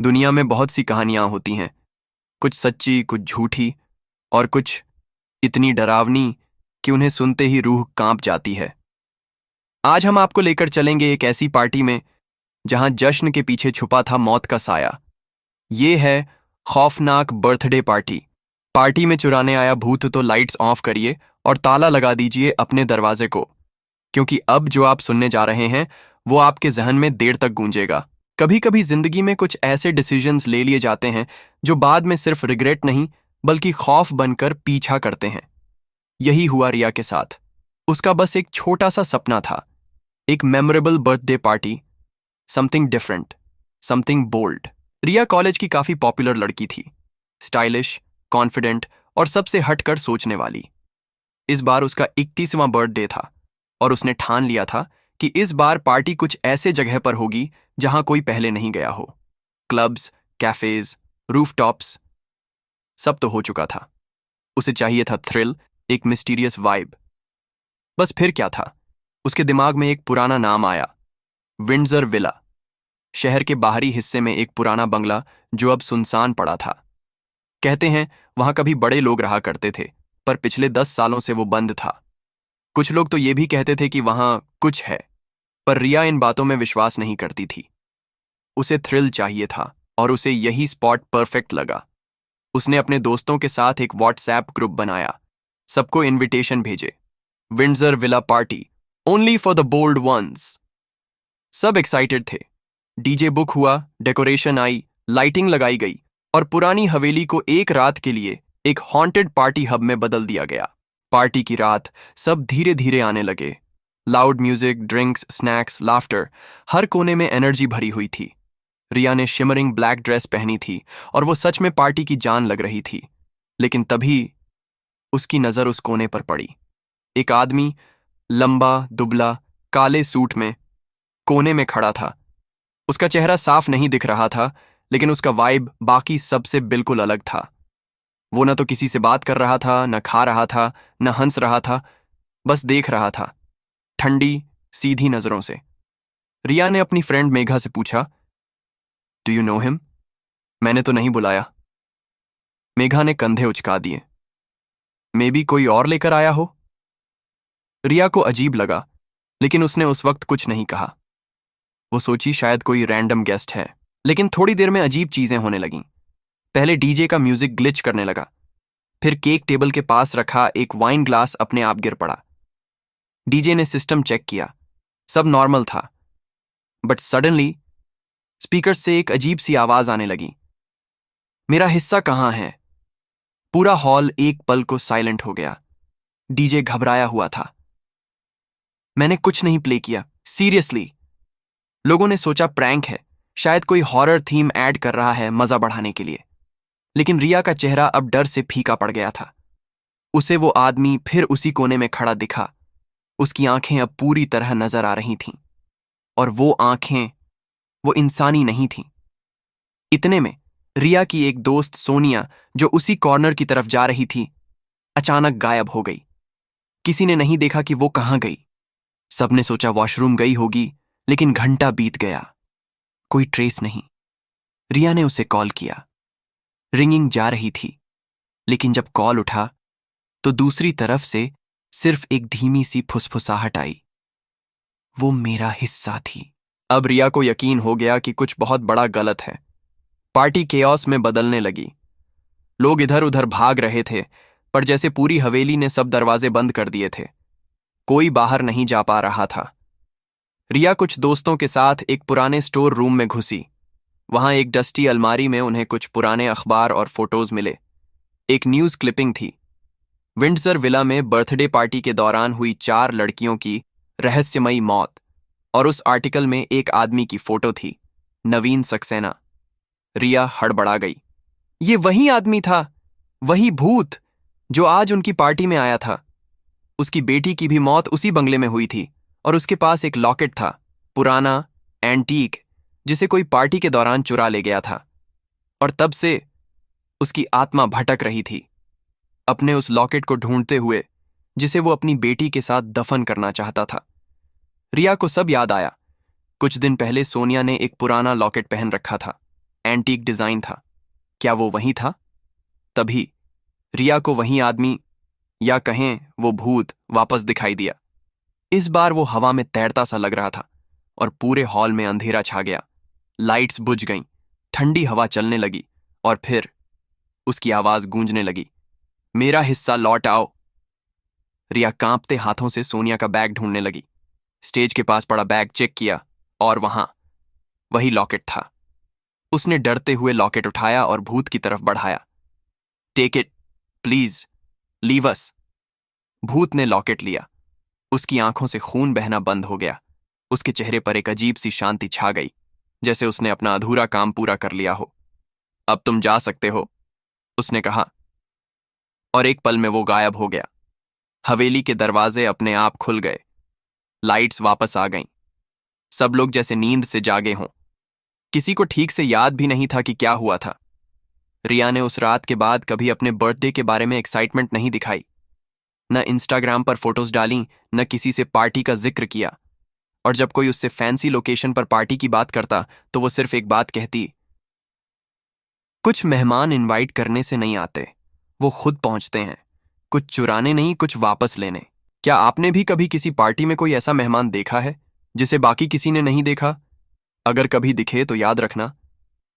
दुनिया में बहुत सी कहानियां होती हैं, कुछ सच्ची, कुछ झूठी और कुछ इतनी डरावनी कि उन्हें सुनते ही रूह कांप जाती है। आज हम आपको लेकर चलेंगे एक ऐसी पार्टी में जहां जश्न के पीछे छुपा था मौत का साया। ये है खौफनाक बर्थडे पार्टी। पार्टी में चुराने आया भूत तो लाइट्स ऑफ करिए और ताला लगा दीजिए अपने दरवाजे को, क्योंकि अब जो आप सुनने जा रहे हैं वो आपके जहन में देर तक गूंजेगा। कभी कभी जिंदगी में कुछ ऐसे डिसीजंस ले लिए जाते हैं जो बाद में सिर्फ रिग्रेट नहीं बल्कि खौफ बनकर पीछा करते हैं। यही हुआ रिया के साथ। उसका बस एक छोटा सा सपना था, एक memorable birthday party, something different, something bold. Riya college की काफी पॉपुलर लड़की थी, स्टाइलिश, कॉन्फिडेंट और सबसे हटकर सोचने वाली। इस बार उसका 31वां बर्थडे था और उसने ठान लिया था कि इस बार पार्टी कुछ ऐसे जगह पर होगी जहां कोई पहले नहीं गया हो। क्लब्स, कैफेज, रूफटॉप्स, सब तो हो चुका था। उसे चाहिए था थ्रिल, एक मिस्टीरियस वाइब। बस फिर क्या था, उसके दिमाग में एक पुराना नाम आया, विंडसर विला। शहर के बाहरी हिस्से में एक पुराना बंगला जो अब सुनसान पड़ा था। कहते हैं वहां कभी बड़े लोग रहा करते थे, पर पिछले 10 सालों से वो बंद था। कुछ लोग तो ये भी कहते थे कि वहां कुछ है, पर रिया इन बातों में विश्वास नहीं करती थी। उसे थ्रिल चाहिए था और उसे यही स्पॉट परफेक्ट लगा। उसने अपने दोस्तों के साथ एक व्हाट्सएप ग्रुप बनाया, सबको इनविटेशन भेजे, Windsor villa party, only for the bold ones. सब एक्साइटेड थे। डीजे बुक हुआ, डेकोरेशन आई, लाइटिंग लगाई गई और पुरानी हवेली को एक रात के लिए एक हॉन्टेड पार्टी हब में बदल दिया गया। पार्टी की रात सब धीरे धीरे आने लगे। Loud music, drinks, snacks, laughter, हर कोने में एनर्जी भरी हुई थी। रिया ने शिमरिंग ब्लैक ड्रेस पहनी थी और वो सच में पार्टी की जान लग रही थी। लेकिन तभी उसकी नजर उस कोने पर पड़ी। एक आदमी, लंबा, दुबला, काले सूट में कोने में खड़ा था। उसका चेहरा साफ नहीं दिख रहा था, लेकिन उसका वाइब बाकी सबसे बिल्कुल अलग था। वो न तो किसी से बात कर रहा था, न खा रहा था, न हंस रहा था, बस देख रहा था, ठंडी सीधी नजरों से। रिया ने अपनी फ्रेंड मेघा से पूछा, डू यू नो हिम? मैंने तो नहीं बुलाया। मेघा ने कंधे उचका दिए। मे बी कोई और लेकर आया हो। रिया को अजीब लगा, लेकिन उसने उस वक्त कुछ नहीं कहा। वो सोची शायद कोई रैंडम गेस्ट है। लेकिन थोड़ी देर में अजीब चीजें होने लगीं। पहले डीजे का म्यूजिक ग्लिच करने लगा, फिर केक टेबल के पास रखा एक वाइन ग्लास अपने आप गिर पड़ा। डीजे ने सिस्टम चेक किया, सब नॉर्मल था, बट सडनली स्पीकर से एक अजीब सी आवाज आने लगी, मेरा हिस्सा कहां है? पूरा हॉल एक पल को साइलेंट हो गया। डीजे घबराया हुआ था। मैंने कुछ नहीं प्ले किया, सीरियसली। लोगों ने सोचा प्रैंक है, शायद कोई हॉरर थीम ऐड कर रहा है मजा बढ़ाने के लिए। लेकिन रिया का चेहरा अब डर से फीका पड़ गया था। उसे वो आदमी फिर उसी कोने में खड़ा दिखा। उसकी आंखें अब पूरी तरह नजर आ रही थीं, और वो आंखें, वो इंसानी नहीं थीं। इतने में रिया की एक दोस्त सोनिया, जो उसी कॉर्नर की तरफ जा रही थी, अचानक गायब हो गई। किसी ने नहीं देखा कि वो कहां गई। सबने सोचा वॉशरूम गई होगी, लेकिन घंटा बीत गया, कोई ट्रेस नहीं। रिया ने उसे कॉल किया। रिंगिंग जा रही थी, लेकिन जब कॉल उठा तो दूसरी तरफ से सिर्फ एक धीमी सी फुसफुसाहट आई। वो मेरा हिस्सा थी। अब रिया को यकीन हो गया कि कुछ बहुत बड़ा गलत है। पार्टी केओस में बदलने लगी। लोग इधर उधर भाग रहे थे, पर जैसे पूरी हवेली ने सब दरवाजे बंद कर दिए थे। कोई बाहर नहीं जा पा रहा था। रिया कुछ दोस्तों के साथ एक पुराने स्टोर रूम में घुसी। वहां एक डस्टी अलमारी में उन्हें कुछ पुराने अखबार और फोटोज मिले। एक न्यूज क्लिपिंग थी, विंडसर विला में बर्थडे पार्टी के दौरान हुई 4 लड़कियों की रहस्यमयी मौत, और उस आर्टिकल में एक आदमी की फोटो थी, नवीन सक्सेना। रिया हड़बड़ा गई। ये वही आदमी था, वही भूत जो आज उनकी पार्टी में आया था। उसकी बेटी की भी मौत उसी बंगले में हुई थी, और उसके पास एक लॉकेट था, पुराना, एंटीक, जिसे कोई पार्टी के दौरान चुरा ले गया था। और तब से उसकी आत्मा भटक रही थी, अपने उस लॉकेट को ढूंढते हुए जिसे वो अपनी बेटी के साथ दफन करना चाहता था। रिया को सब याद आया। कुछ दिन पहले सोनिया ने एक पुराना लॉकेट पहन रखा था, एंटीक डिजाइन था। क्या वो वही था? तभी रिया को वही आदमी, या कहें वो भूत, वापस दिखाई दिया। इस बार वो हवा में तैरता सा लग रहा था और पूरे हॉल में अंधेरा छा गया। लाइट्स बुझ गईं, ठंडी हवा चलने लगी और फिर उसकी आवाज गूंजने लगी, मेरा हिस्सा लौट आओ। रिया कांपते हाथों से सोनिया का बैग ढूंढने लगी। स्टेज के पास पड़ा बैग चेक किया और वहां वही लॉकेट था। उसने डरते हुए लॉकेट उठाया और भूत की तरफ बढ़ाया। Take it please, leave us. भूत ने लॉकेट लिया। उसकी आंखों से खून बहना बंद हो गया। उसके चेहरे पर एक अजीब सी शांति छा गई, जैसे उसने अपना अधूरा काम पूरा कर लिया हो। अब तुम जा सकते हो, उसने कहा, और एक पल में वो गायब हो गया। हवेली के दरवाजे अपने आप खुल गए। लाइट्स वापस आ गईं। सब लोग जैसे नींद से जागे हों। किसी को ठीक से याद भी नहीं था कि क्या हुआ था। रिया ने उस रात के बाद कभी अपने बर्थडे के बारे में एक्साइटमेंट नहीं दिखाई। न इंस्टाग्राम पर फोटोज डाली, न किसी से पार्टी का जिक्र किया। और जब कोई उससे फैंसी लोकेशन पर पार्टी की बात करता तो वो सिर्फ एक बात कहती, कुछ मेहमान इनवाइट करने से नहीं आते, वो खुद पहुंचते हैं, कुछ चुराने नहीं, कुछ वापस लेने। क्या आपने भी कभी किसी पार्टी में कोई ऐसा मेहमान देखा है जिसे बाकी किसी ने नहीं देखा? अगर कभी दिखे तो याद रखना,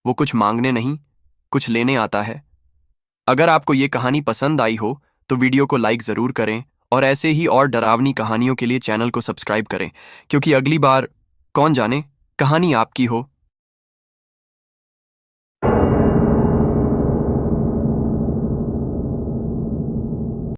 वो कुछ मांगने नहीं, कुछ लेने आता है। अगर आपको ये कहानी पसंद आई हो तो वीडियो को लाइक जरूर करें और ऐसे ही और डरावनी कहानियों के लिए चैनल को सब्सक्राइब करें, क्योंकि अगली बार कौन जाने कहानी आपकी हो।